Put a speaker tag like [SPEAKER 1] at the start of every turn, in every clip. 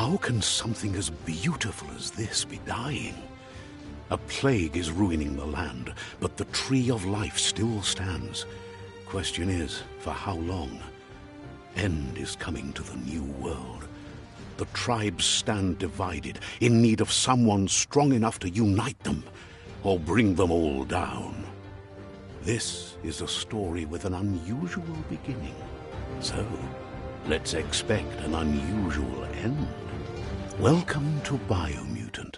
[SPEAKER 1] How can something as beautiful as this be dying? A plague is ruining the land, but the tree of life still stands. Question is, for how long? End is coming to the new world. The tribes stand divided, in need of someone strong enough to unite them, or bring them all down. This is a story with an unusual beginning. So, let's expect an unusual end. Welcome to Biomutant.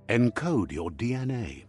[SPEAKER 1] Encode your DNA.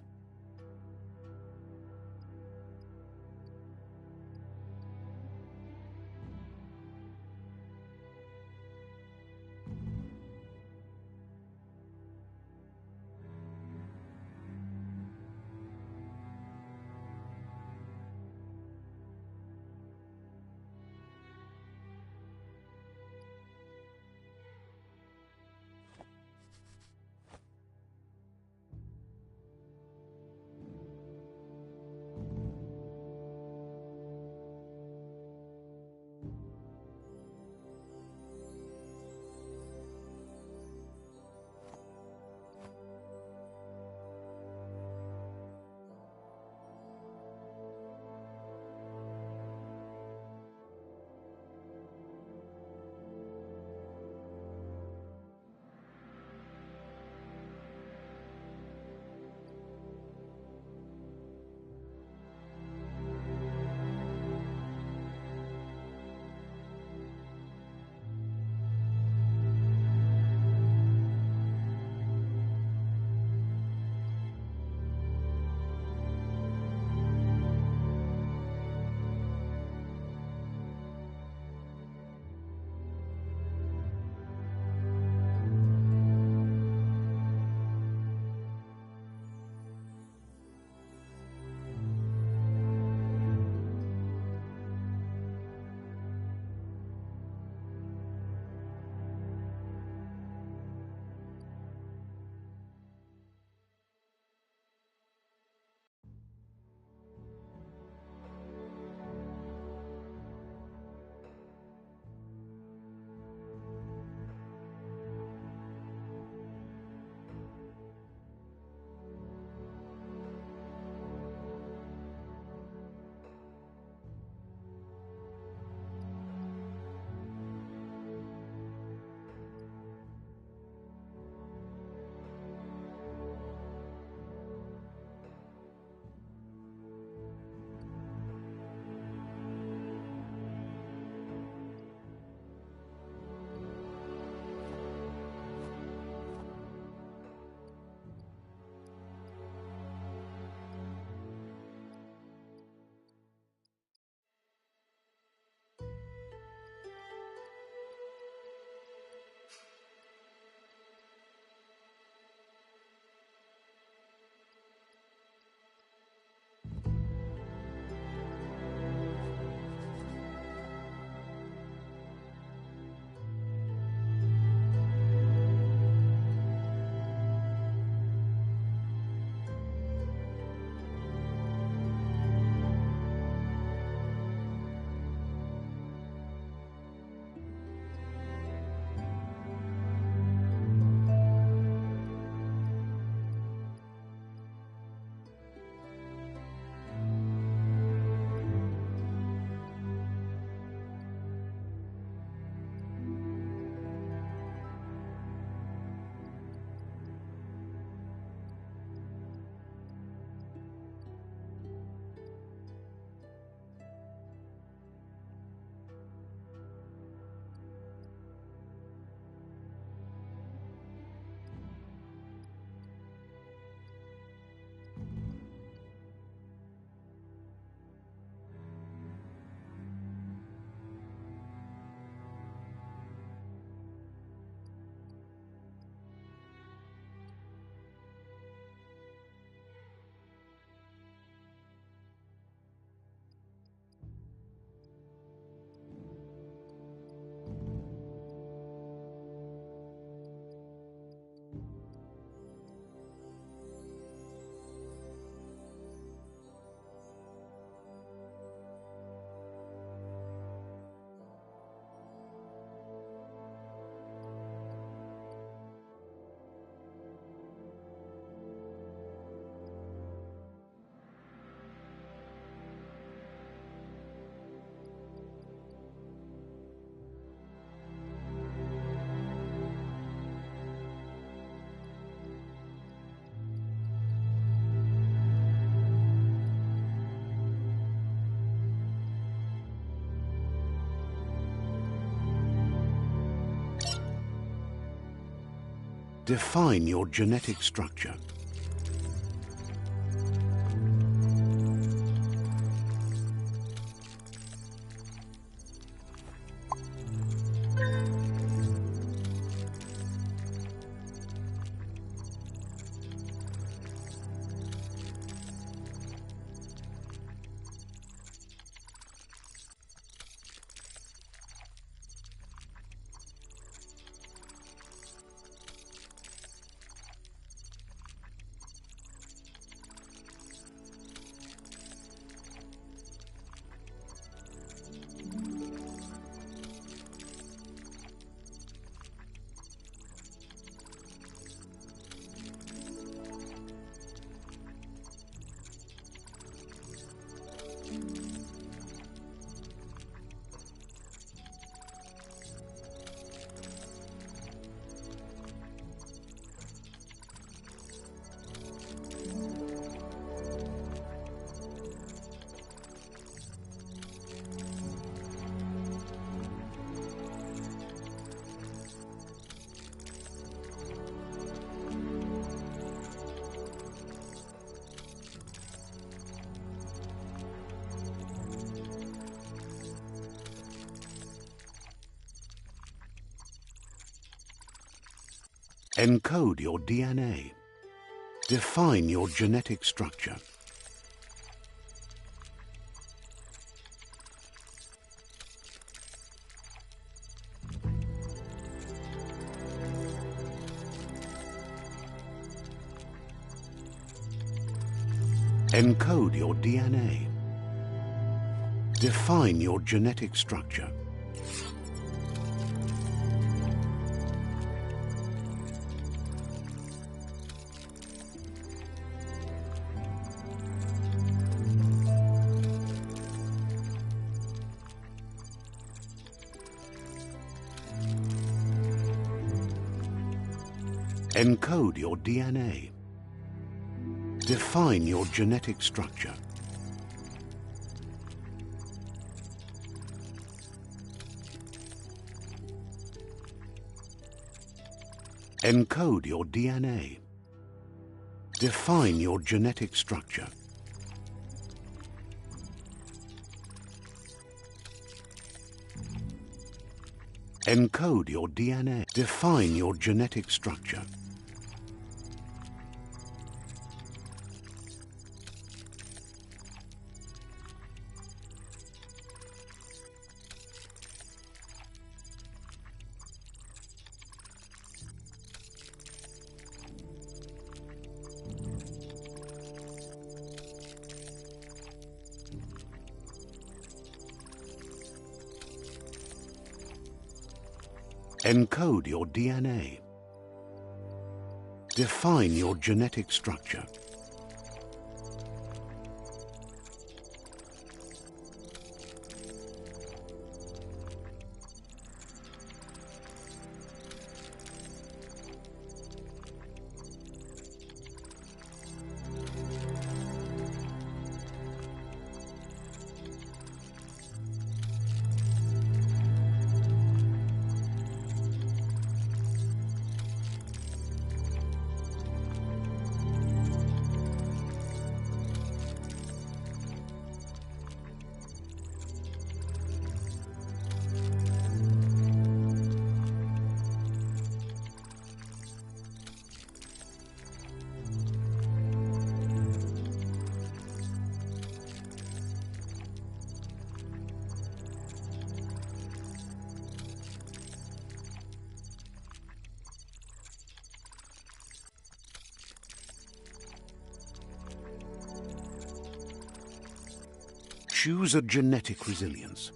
[SPEAKER 1] Define your genetic structure. Encode your DNA. Define your genetic structure. Encode your DNA. Define your genetic structure. Encode your DNA. Define your genetic structure. Encode your DNA. Define your genetic structure. Encode your DNA. Define your genetic structure. Encode your DNA. Define your genetic structure. Choose a genetic resilience.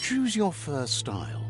[SPEAKER 1] Choose your first style.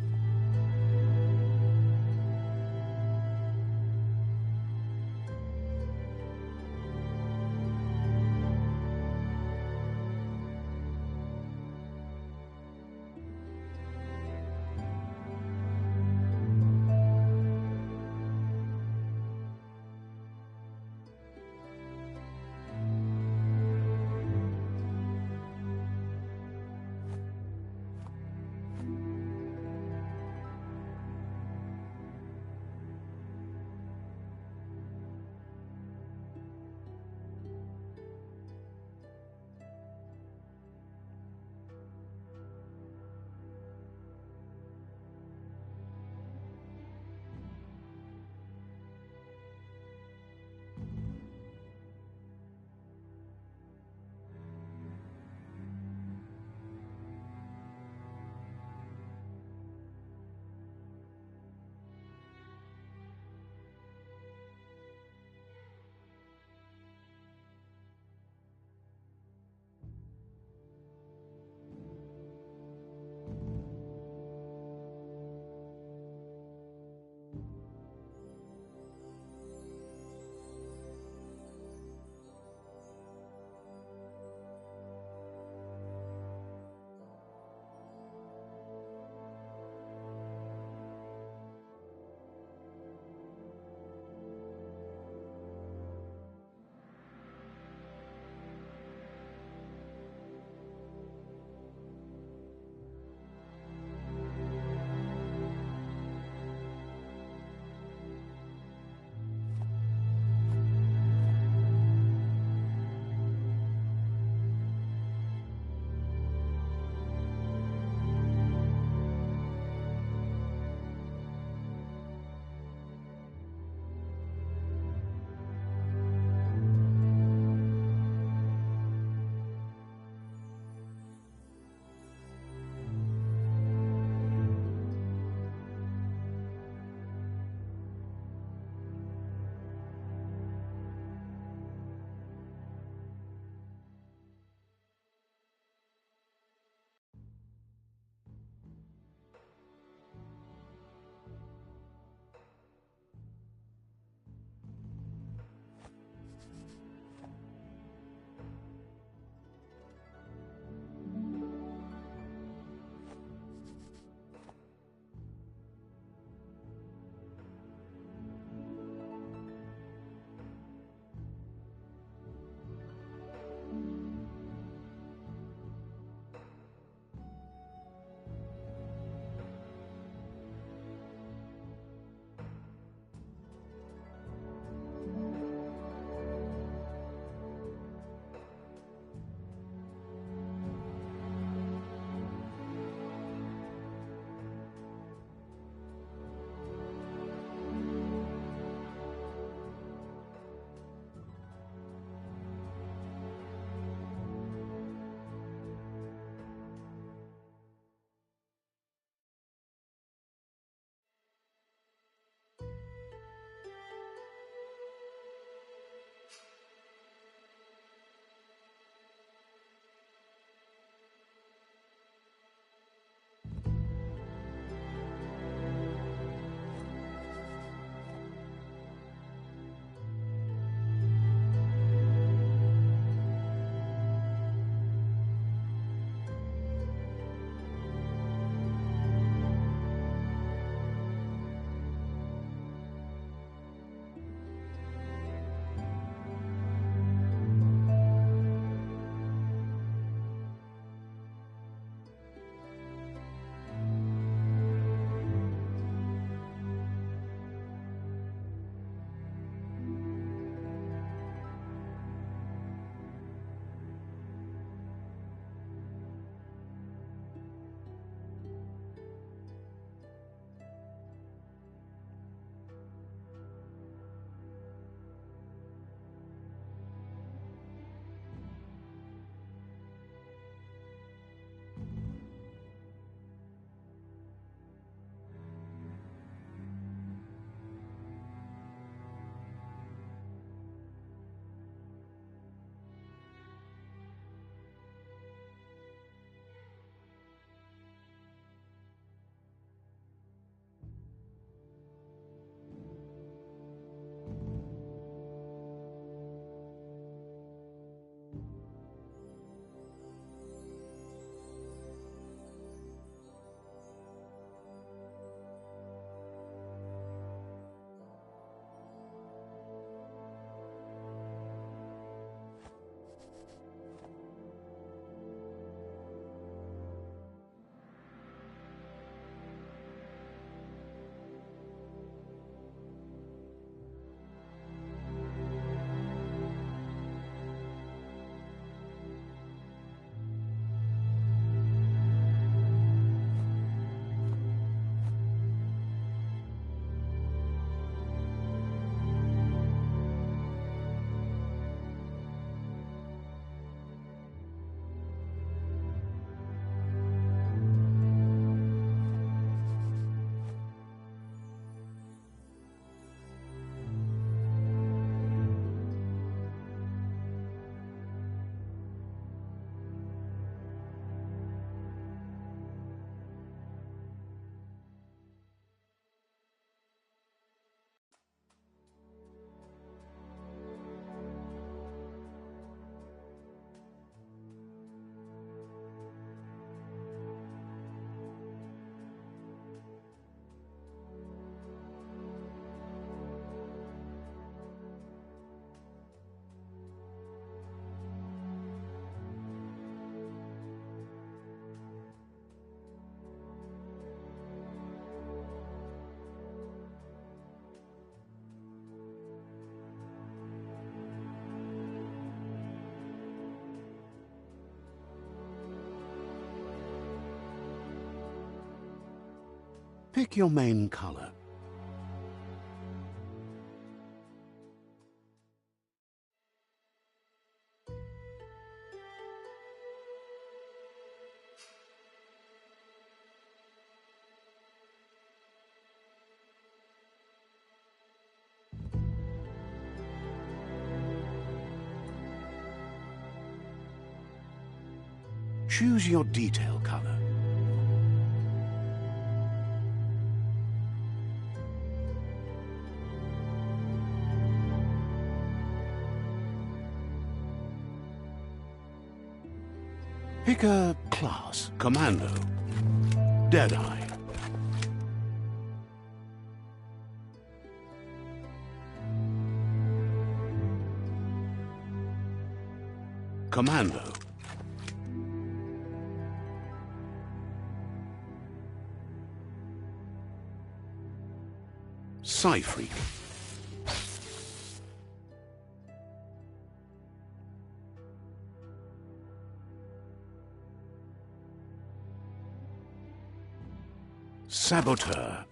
[SPEAKER 1] Pick your main color. Choose your detail color. Pick a class. Commando. Deadeye. Commando. Psy-Freak. Saboteur.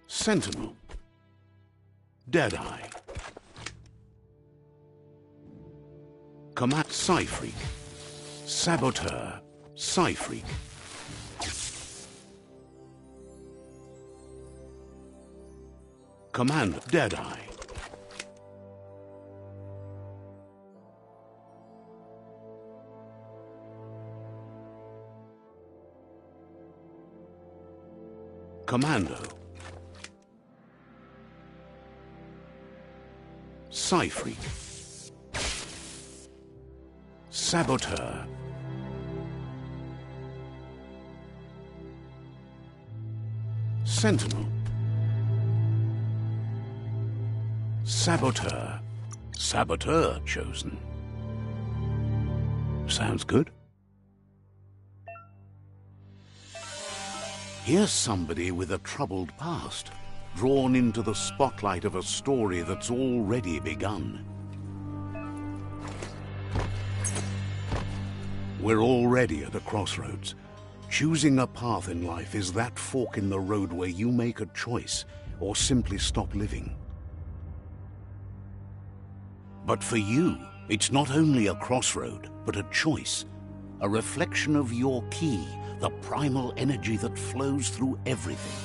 [SPEAKER 1] Sentinel. Deadeye. Command. Psy-Freak. Saboteur. Psy-Freak. Command. Deadeye. Commando. Psy-Freak. Saboteur. Sentinel. Saboteur. Saboteur chosen. Sounds good. Here's somebody with a troubled past, drawn into the spotlight of a story that's already begun. We're already at a crossroads. Choosing a path in life is that fork in the road where you make a choice or simply stop living. But for you, it's not only a crossroad, but a choice, a reflection of your key, the primal energy that flows through everything.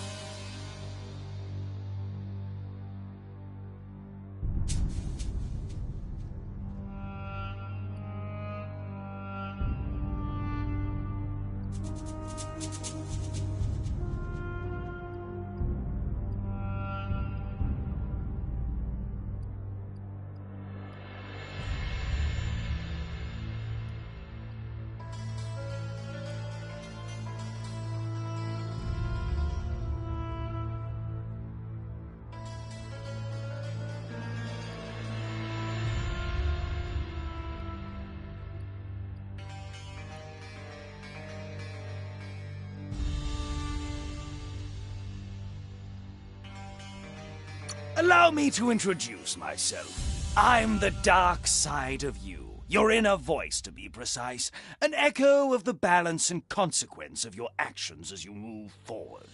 [SPEAKER 2] Allow me to introduce myself. I'm the dark side of you, your inner voice to be precise, an echo of the balance and consequence of your actions as you move forward.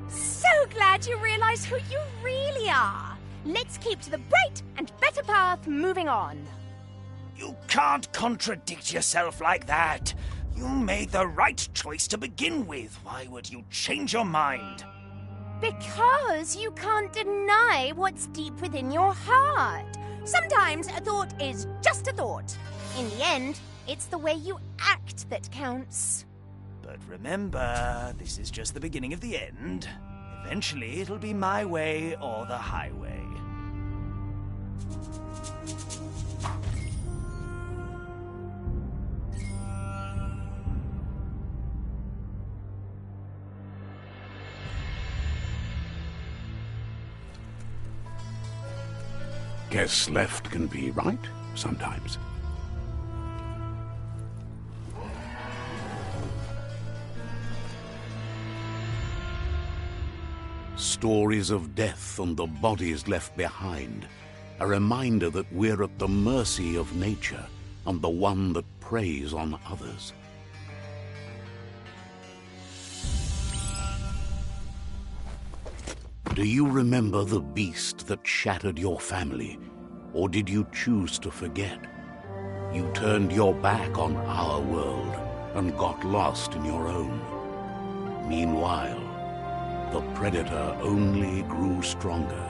[SPEAKER 3] So glad you realize who you really are. Let's keep to the bright and better path moving on.
[SPEAKER 2] You can't contradict yourself like that. You made the right choice to begin with. Why would you change your mind?
[SPEAKER 3] Because you can't deny what's deep within your heart. Sometimes a thought is just a thought. In the end, it's the way you act that counts.
[SPEAKER 2] But remember, this is just the beginning of the end. Eventually, it'll be my way or the highway.
[SPEAKER 1] Guess left can be right sometimes. Stories of death and the bodies left behind. A reminder that we're at the mercy of nature and the one that preys on others. Do you remember the beast that shattered your family, or did you choose to forget? You turned your back on our world and got lost in your own. Meanwhile, the predator only grew stronger.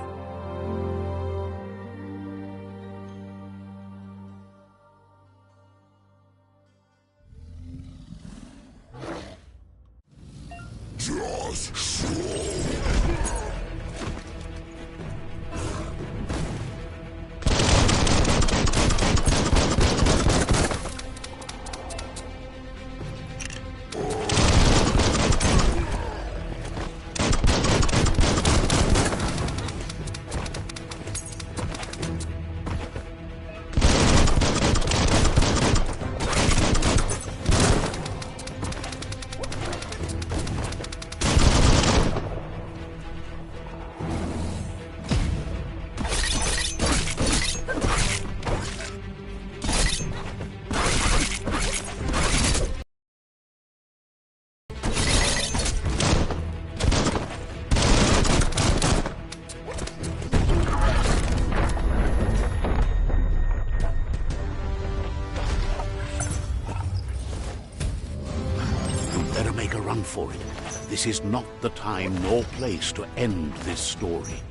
[SPEAKER 1] For it. This is not the time nor place to end this story.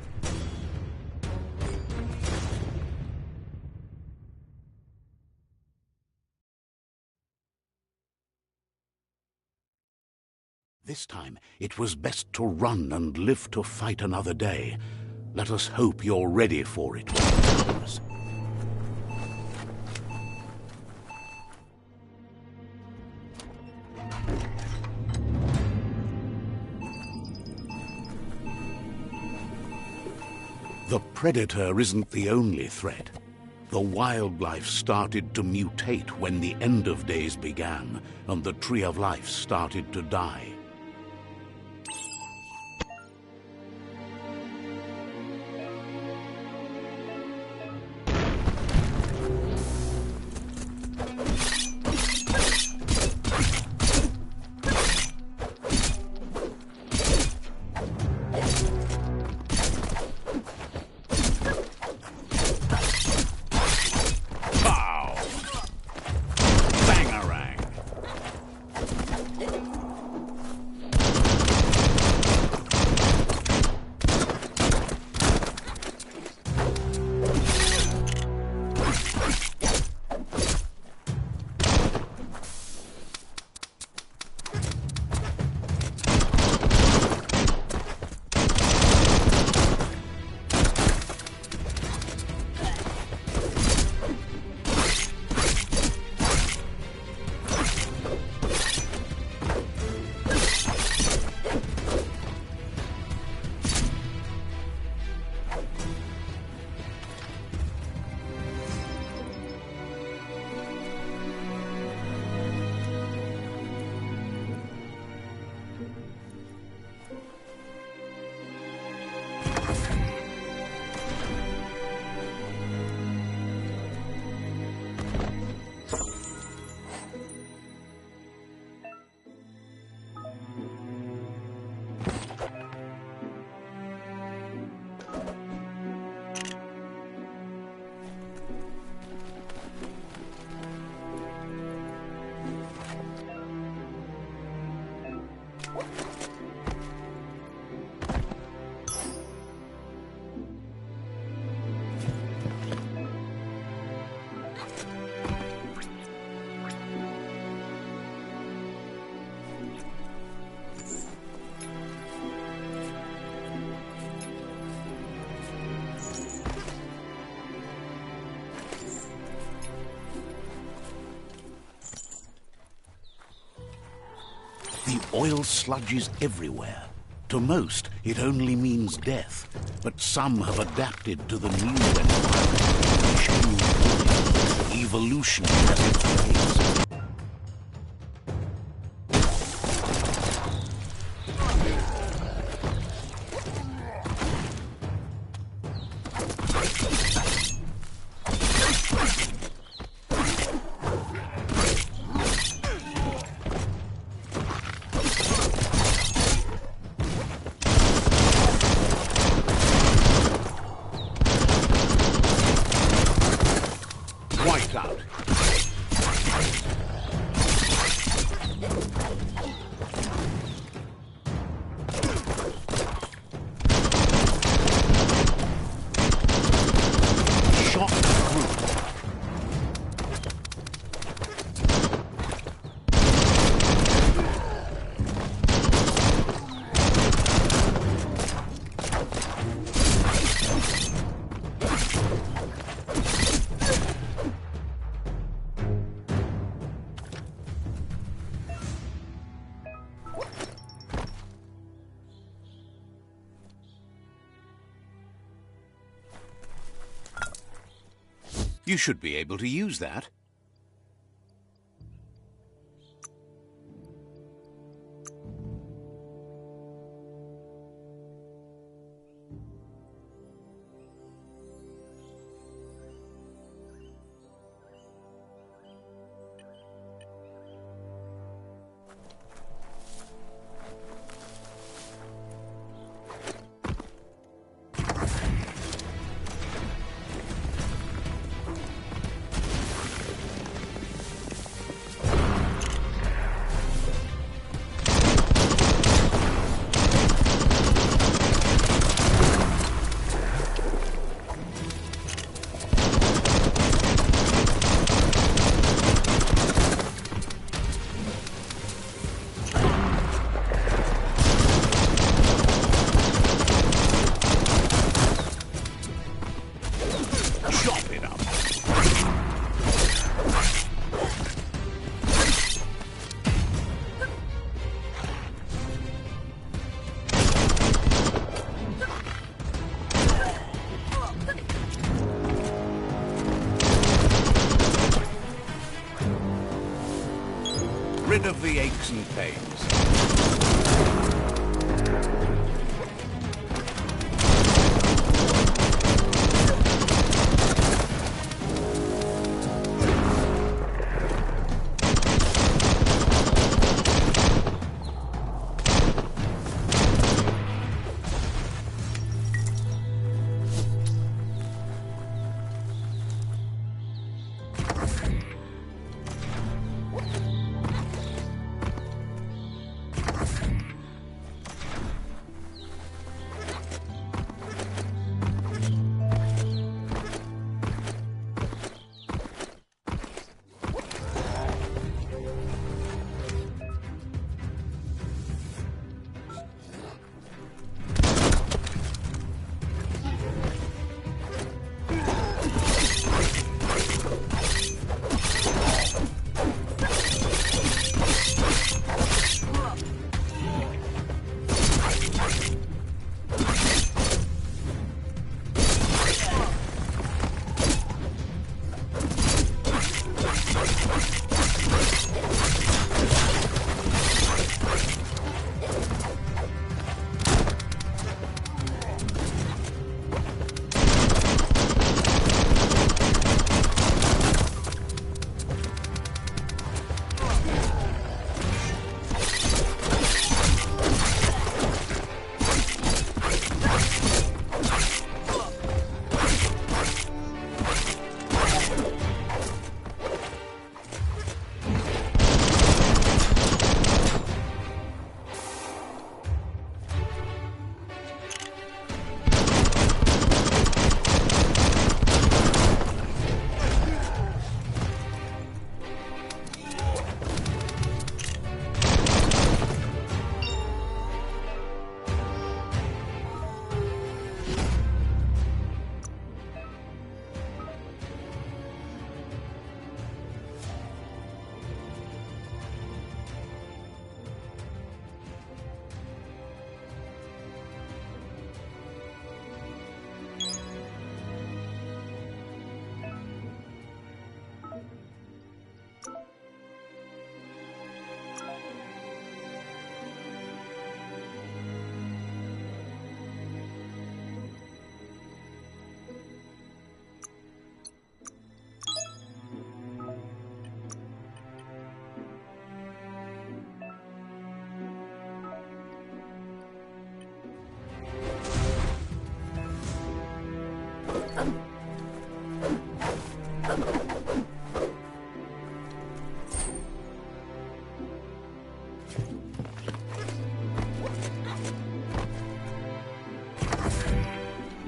[SPEAKER 1] This time, it was best to run and live to fight another day. Let us hope you're ready for it when it comes. The predator isn't the only threat. The wildlife started to mutate when the end of days began, and the tree of life started to die. The oil sludge is everywhere. To most, it only means death. But some have adapted to the new environment. Evolution has its ways. Wiped out. Shot through. You should be able to use that. Chop it up. Rid of the aches and pains.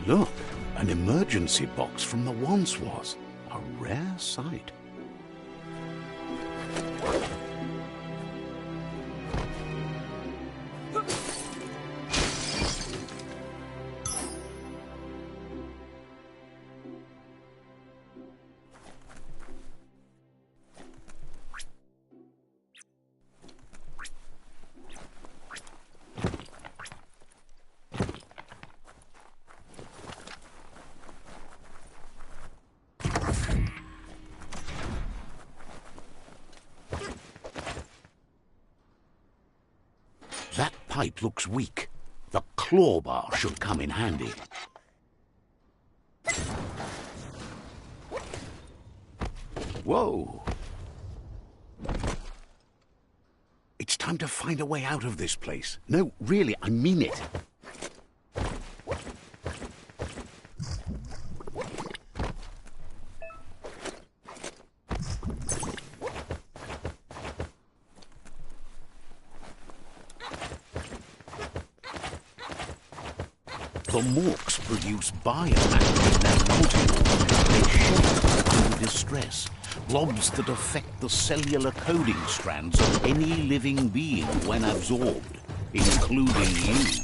[SPEAKER 1] Look, an emergency box from the once was. A rare sight. That pipe looks weak. The claw bar should come in handy. Whoa! It's time to find a way out of this place. No, really, I mean it. The morks produce biomatter in their multi-organs. They shed under distress. Blobs that affect the cellular coding strands of any living being when absorbed, including you.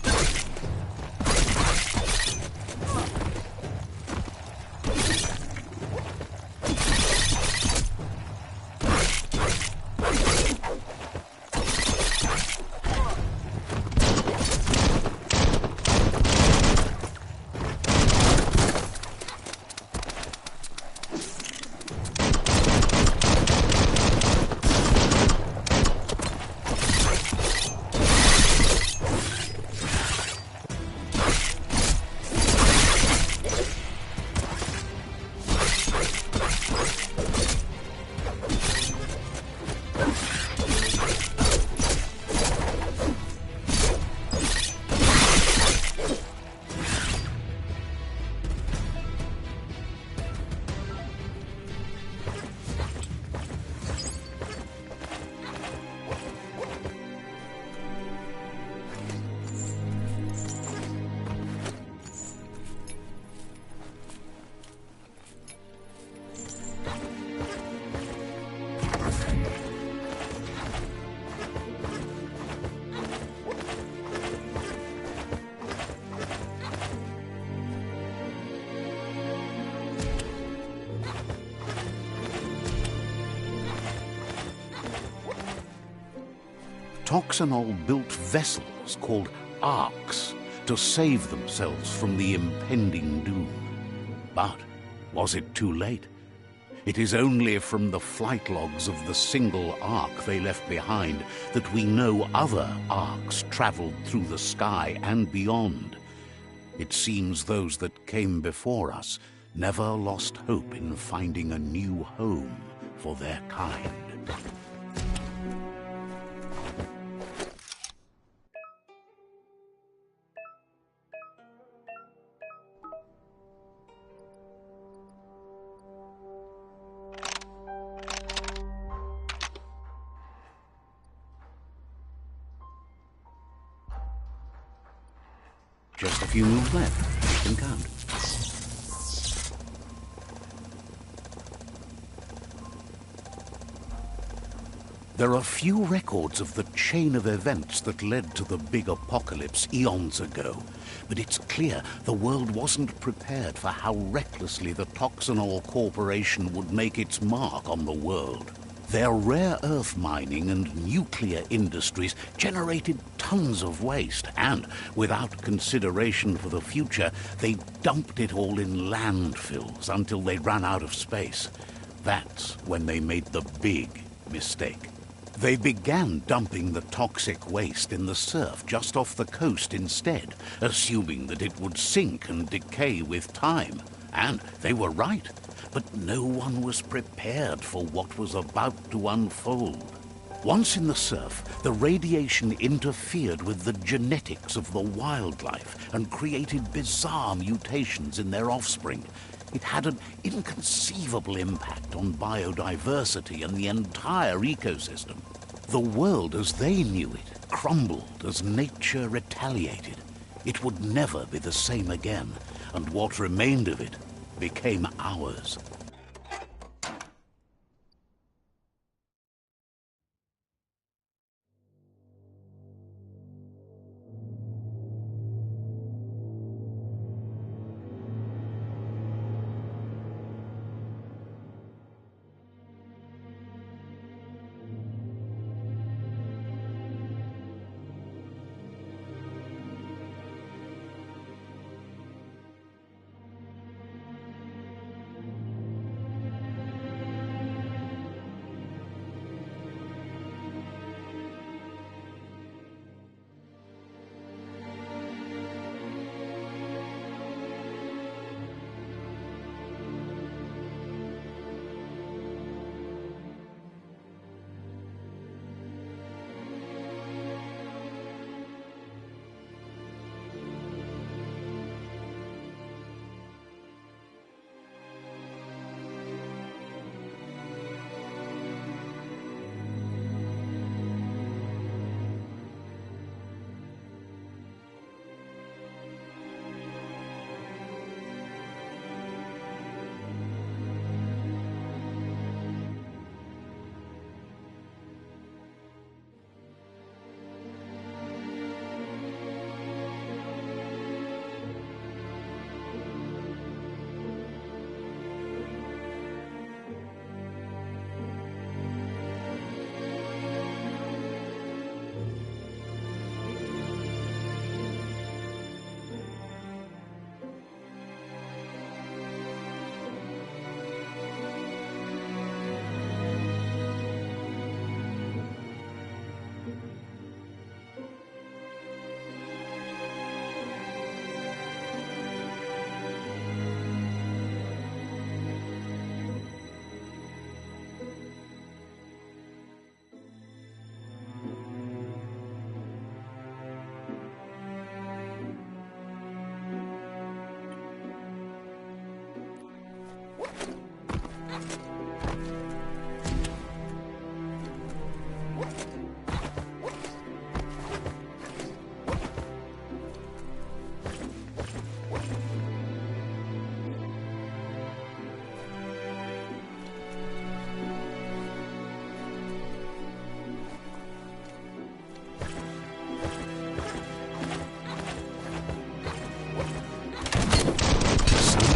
[SPEAKER 1] Toxanol built vessels called arks to save themselves from the impending doom. But was it too late? It is only from the flight logs of the single ark they left behind that we know other arks traveled through the sky and beyond. It seems those that came before us never lost hope in finding a new home for their kind. Just a few moves left. You can count. There are few records of the chain of events that led to the big apocalypse eons ago, but it's clear the world wasn't prepared for how recklessly the Toxanol Corporation would make its mark on the world. Their rare earth mining and nuclear industries generated tons of waste, and, without consideration for the future, they dumped it all in landfills until they ran out of space. That's when they made the big mistake. They began dumping the toxic waste in the surf just off the coast instead, assuming that it would sink and decay with time. And they were right. But no one was prepared for what was about to unfold. Once in the surf, the radiation interfered with the genetics of the wildlife and created bizarre mutations in their offspring. It had an inconceivable impact on biodiversity and the entire ecosystem. The world as they knew it crumbled as nature retaliated. It would never be the same again, and what remained of it became ours.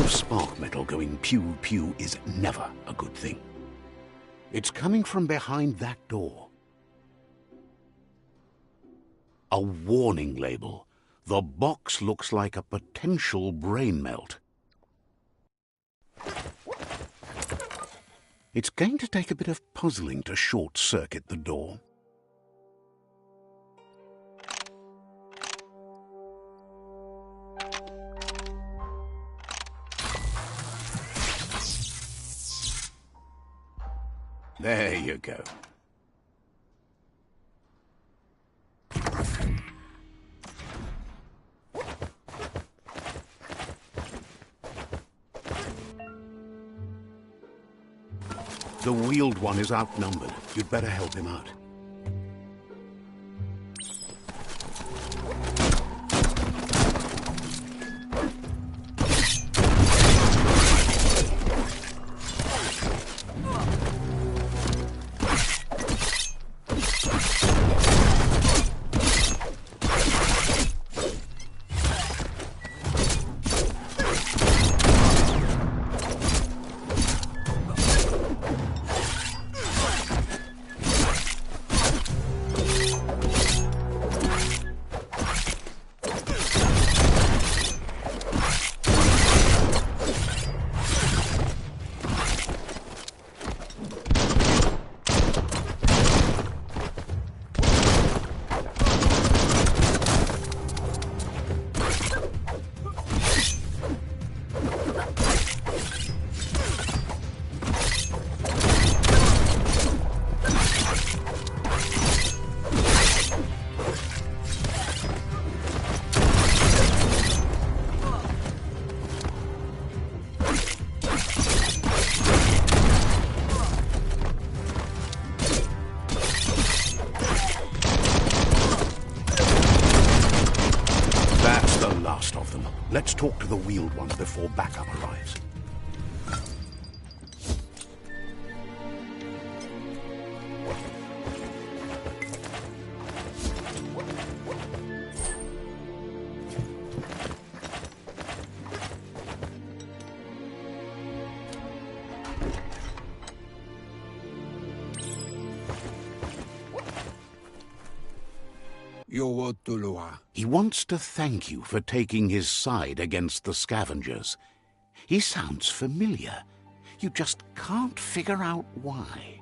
[SPEAKER 1] Spark metal going pew-pew is never a good thing. It's coming from behind that door. A warning label. The box looks like a potential brain melt. It's going to take a bit of puzzling to short-circuit the door. There you go. The wheeled one is outnumbered. You'd better help him out. talk to the wheeled ones before backup arrives. He wants to thank you for taking his side against the scavengers. He sounds familiar. You just can't figure out why.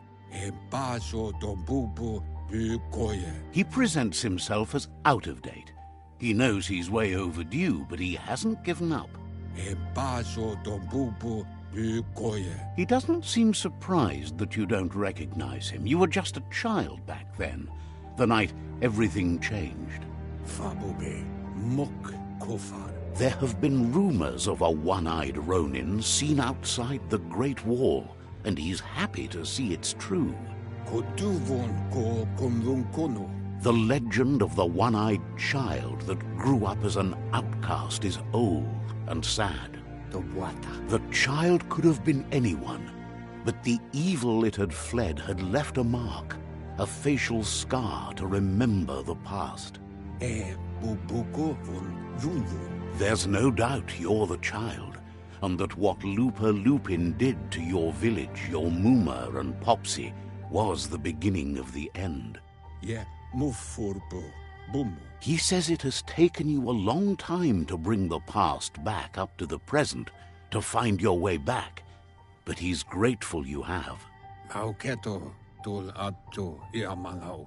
[SPEAKER 1] He presents himself as out of date. He knows he's way overdue, but he hasn't given up. He doesn't seem surprised that you don't recognize him. You were just a child back then, the night everything changed. There have been rumors of a one-eyed Ronin seen outside the Great Wall, and he's happy to see it's true. The legend of the one-eyed child that grew up as an outcast is old and sad. The child could have been anyone, but the evil it had fled had left a mark, a facial scar to remember the past. There's no doubt you're the child, and that what Lupa Lupin did to your village, your Muma and Popsy, was the beginning of the end. He says it has taken you a long time to bring the past back up to the present, to find your way back, but he's grateful you have.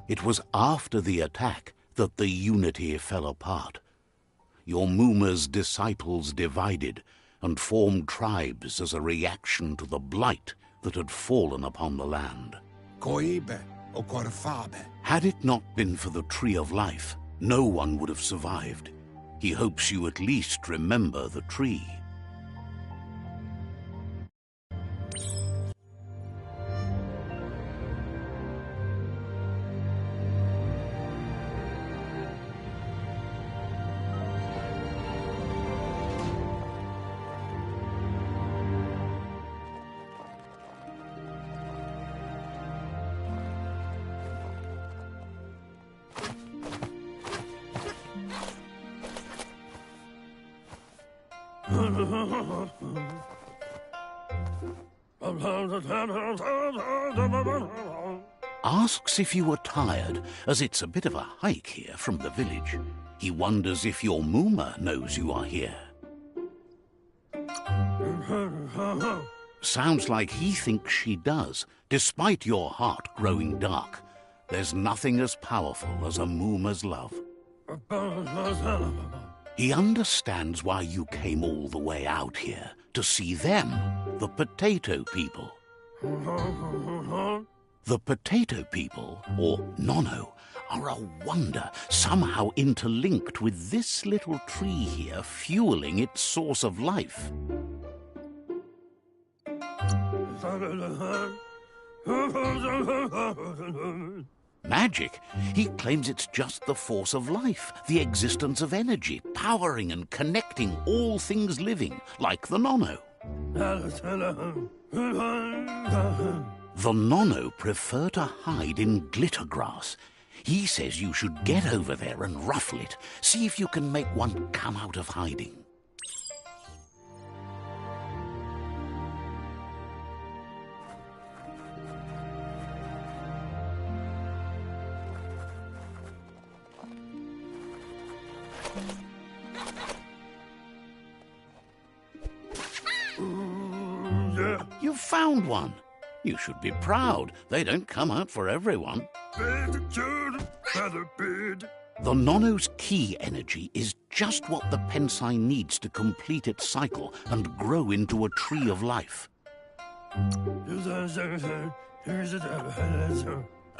[SPEAKER 1] It was after the attack that the unity fell apart. Your Muma's disciples divided and formed tribes as a reaction to the blight that had fallen upon the land. Had it not been for the Tree of Life, no one would have survived. He hopes you at least remember the tree. Asks if you were tired, as it's a bit of a hike here from the village. He wonders if your Muma knows you are here. Sounds like he thinks she does, despite your heart growing dark. There's nothing as powerful as a Muma's love. He understands why you came all the way out here, to see them, the potato people. The potato people, or Nono, are a wonder, somehow interlinked with this little tree here, fueling its source of life. Magic? He claims it's just the force of life, the existence of energy, powering and connecting all things living, like the Nono. The Nono prefer to hide in glitter grass. He says you should get over there and ruffle it. See if you can make one come out of hiding. You found one. You should be proud. They don't come out for everyone. The Nono's key energy is just what the Pensai needs to complete its cycle and grow into a tree of life.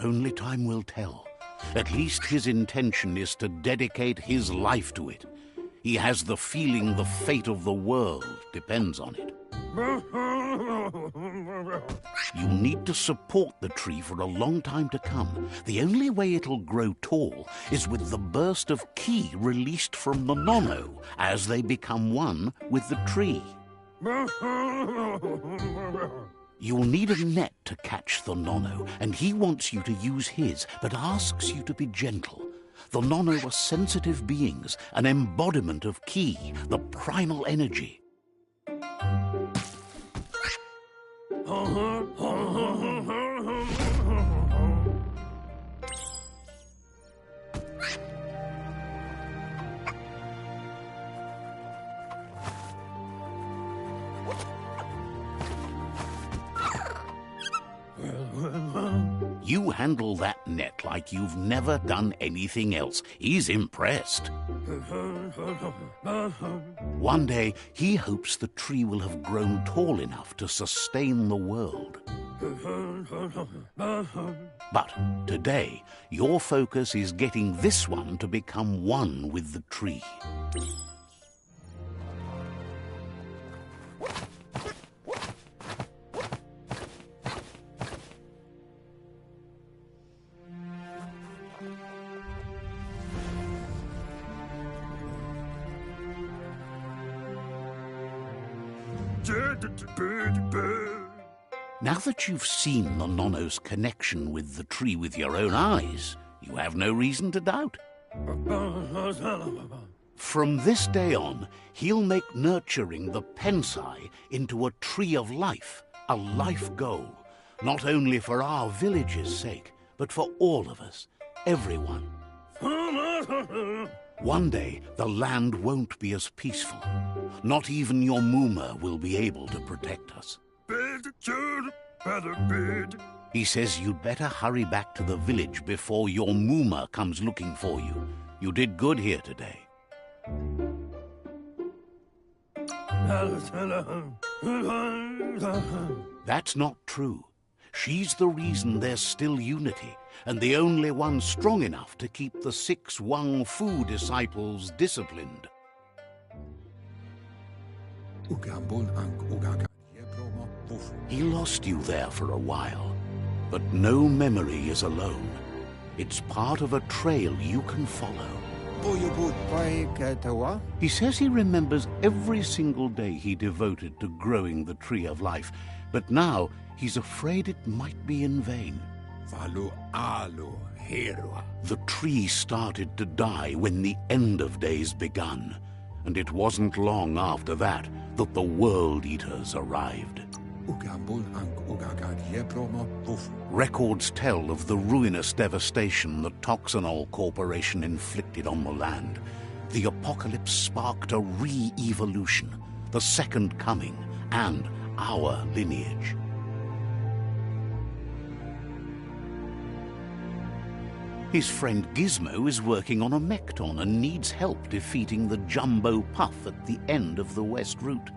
[SPEAKER 1] Only time will tell. At least his intention is to dedicate his life to it. He has the feeling the fate of the world depends on it. You need to support the tree for a long time to come. The only way it'll grow tall is with the burst of ki released from the nono as they become one with the tree. You'll need a net to catch the nono, and he wants you to use his, but asks you to be gentle. The nono are sensitive beings, an embodiment of ki, the primal energy. You handle that net like you've never done anything else. He's impressed. One day, he hopes the tree will have grown tall enough to sustain the world. But today, your focus is getting this one to become one with the tree. Now that you've seen the nono's connection with the tree with your own eyes, you have no reason to doubt. From this day on, he'll make nurturing the pensai into a tree of life, a life goal, not only for our village's sake, but for all of us, everyone. One day, the land won't be as peaceful. Not even your Muma will be able to protect us. He says you'd better hurry back to the village before your Muma comes looking for you. You did good here today. That's not true. She's the reason there's still unity, and the only one strong enough to keep the 6 Wang Fu disciples disciplined. He lost you there for a while, but no memory is alone. It's part of a trail you can follow. He says he remembers every single day he devoted to growing the tree of life, but now he's afraid it might be in vain. The tree started to die when the end of days begun, and it wasn't long after that that the World Eaters arrived. Records tell of the ruinous devastation the Toxanol Corporation inflicted on the land. The apocalypse sparked a re-evolution, the second coming, and our lineage. His friend Gizmo is working on a Mekton and needs help defeating the Jumbo Puff at the end of the West Route.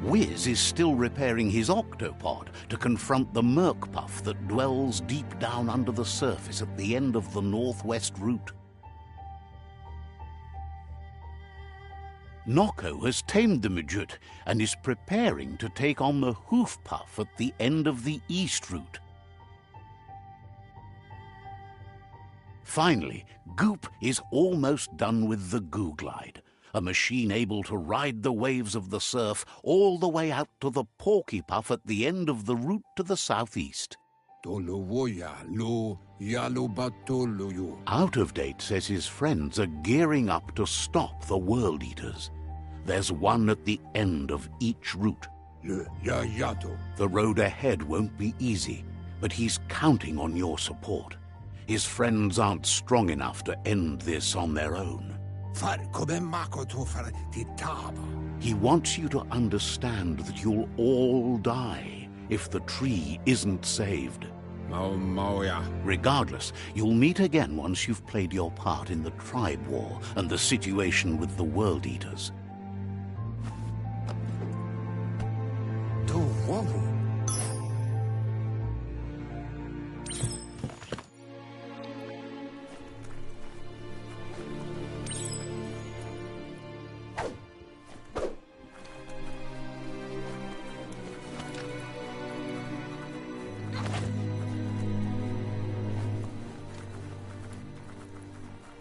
[SPEAKER 1] Wiz is still repairing his octopod to confront the Merc Puff that dwells deep down under the surface at the end of the Northwest Route. Noko has tamed the Midget and is preparing to take on the Hoof Puff at the end of the East Route. Finally, Goop is almost done with the Goo Glide, a machine able to ride the waves of the surf all the way out to the Porky Puff at the end of the route to the southeast. Out of Date says his friends are gearing up to stop the World Eaters. There's one at the end of each route. The road ahead won't be easy, but he's counting on your support. His friends aren't strong enough to end this on their own. He wants you to understand that you'll all die if the tree isn't saved. Regardless, you'll meet again once you've played your part in the tribe war and the situation with the World Eaters.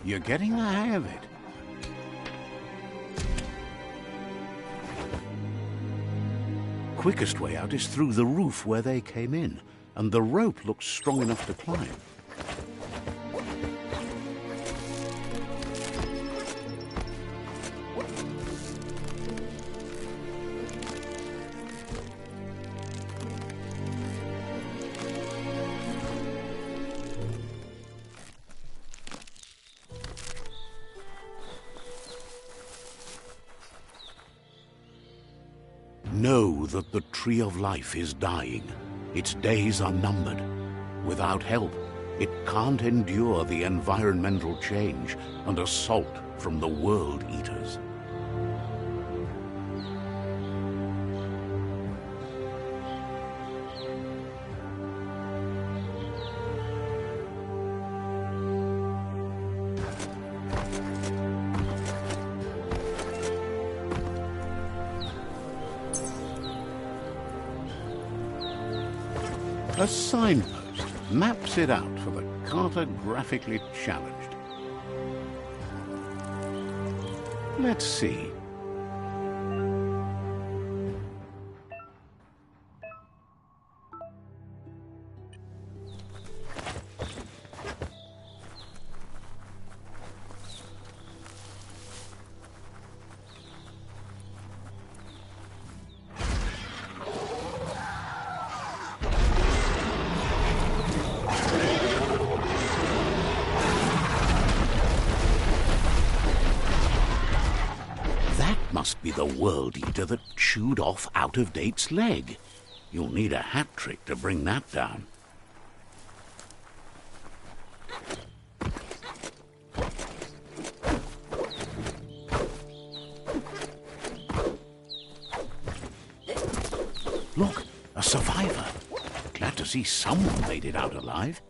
[SPEAKER 1] You're getting the hang of it. Quickest way out is through the roof where they came in, and the rope looks strong enough to climb. Know that the Tree of Life is dying. Its days are numbered. Without help, it can't endure the environmental change and assault from the World Eaters. A signpost maps it out for the cartographically challenged. Let's see. Must be the World Eater that chewed off Out-of-Date's leg. You'll need a hat trick to bring that down. Look, a survivor. Glad to see someone made it out alive.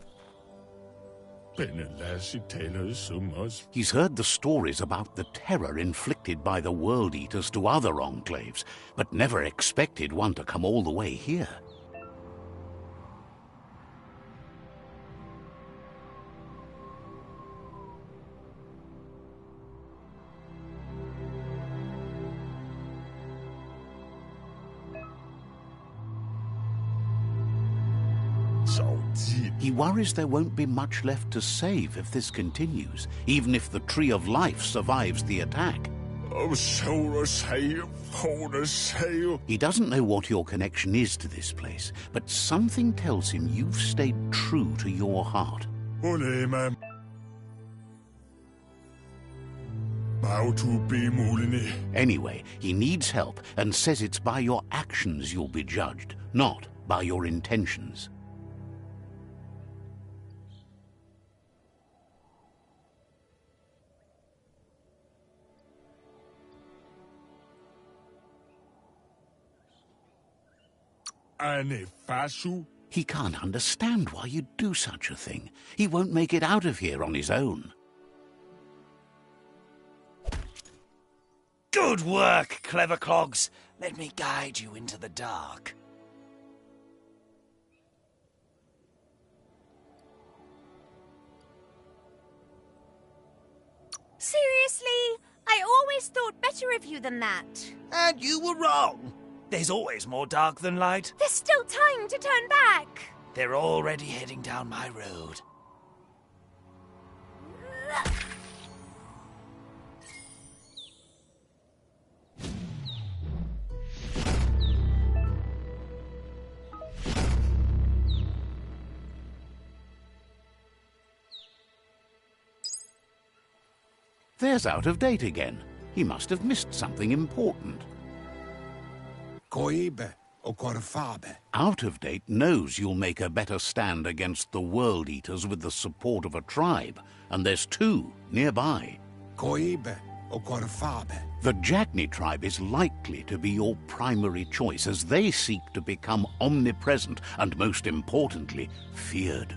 [SPEAKER 1] He's heard the stories about the terror inflicted by the World Eaters to other enclaves, but never expected one to come all the way here. He worries there won't be much left to save if this continues, even if the Tree of Life survives the attack. He doesn't know what your connection is to this place, but something tells him you've stayed true to your heart. Anyway, he needs help and says it's by your actions you'll be judged, not by your intentions. He can't understand why you'd do such a thing. He won't make it out of here on his own.
[SPEAKER 2] Good work, clever clogs. Let me guide you into the dark.
[SPEAKER 3] Seriously? I always thought better of you than that.
[SPEAKER 2] And you were wrong. There's always more dark than light.
[SPEAKER 3] There's still time to turn back.
[SPEAKER 2] They're already heading down my road.
[SPEAKER 1] There's Out-of-Date again. He must have missed something important. Out-of-Date knows you'll make a better stand against the World Eaters with the support of a tribe, and there's two nearby. The Jagni tribe is likely to be your primary choice as they seek to become omnipresent and, most importantly, feared.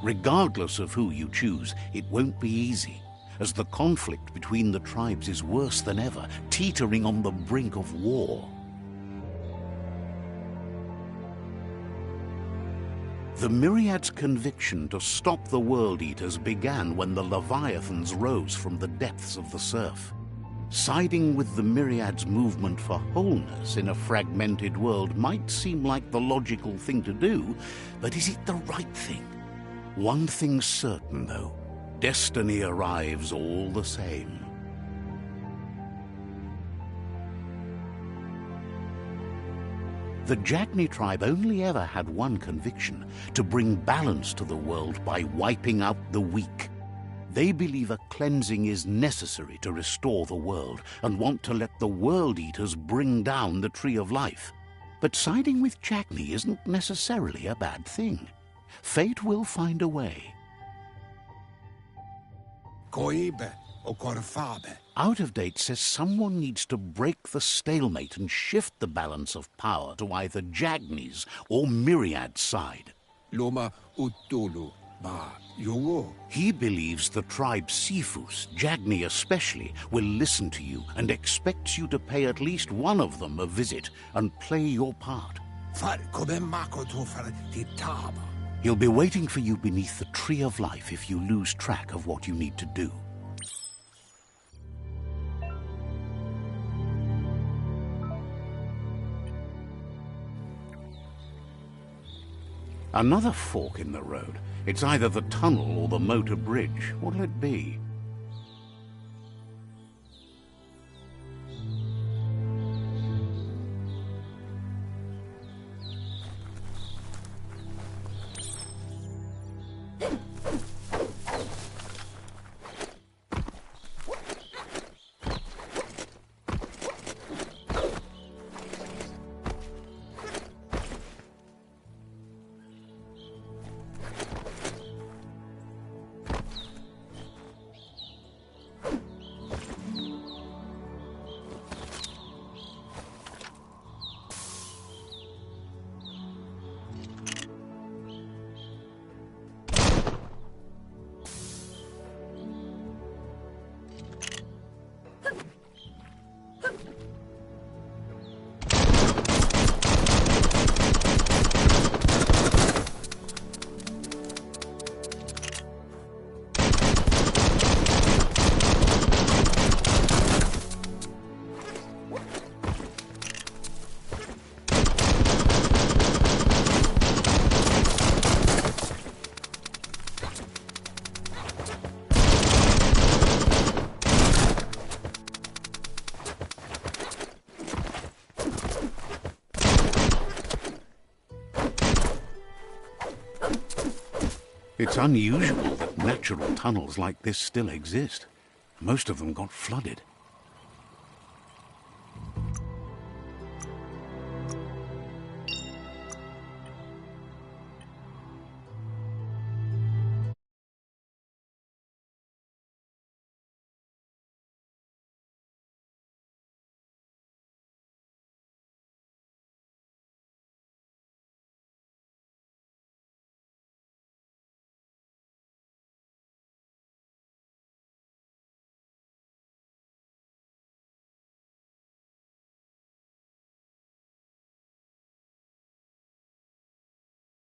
[SPEAKER 1] Regardless of who you choose, it won't be easy, as the conflict between the tribes is worse than ever, teetering on the brink of war. The Myriad's conviction to stop the World Eaters began when the Leviathans rose from the depths of the surf. Siding with the Myriad's movement for wholeness in a fragmented world might seem like the logical thing to do, but is it the right thing? One thing's certain, though. Destiny arrives all the same. The Jagni tribe only ever had one conviction: to bring balance to the world by wiping out the weak. They believe a cleansing is necessary to restore the world, and want to let the World Eaters bring down the Tree of Life. But siding with Jagni isn't necessarily a bad thing. Fate will find a way.
[SPEAKER 4] Koibe or Korfabe.
[SPEAKER 1] Out of Date says someone needs to break the stalemate and shift the balance of power to either Jagni's or Myriad's side.
[SPEAKER 4] Loma Utulu ba Yowo.
[SPEAKER 1] He believes the tribe Sifus, Jagni especially, will listen to you and expects you to pay at least one of them a visit and play your part.
[SPEAKER 4] Far kobe mako to far titaba.
[SPEAKER 1] He'll be waiting for you beneath the Tree of Life if you lose track of what you need to do. Another fork in the road. It's either the tunnel or the motor bridge. What'll it be? It's unusual that natural tunnels like this still exist. Most of them got flooded.